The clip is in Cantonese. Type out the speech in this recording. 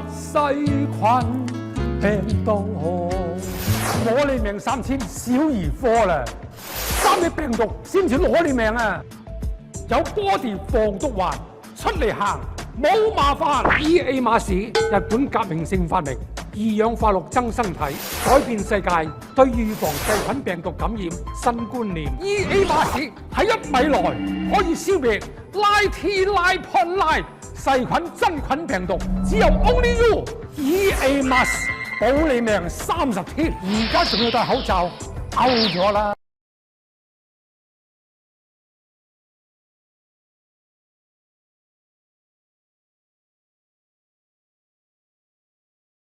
殺細菌病毒。攞你命3000，小兒科啦！3隻病毒先至攞你命啊！有 body 防毒環出嚟行，冇麻煩。EA 馬士，日本革命性發明，二氧化氯增生體，改變世界，對預防細菌病毒感染新觀念。EA 馬士喺1米內可以消滅拉 T 拉 pon 拉細菌真菌病毒，只有 Only You EA 馬士保你命30天，而家仲要戴口罩，out 咗啦！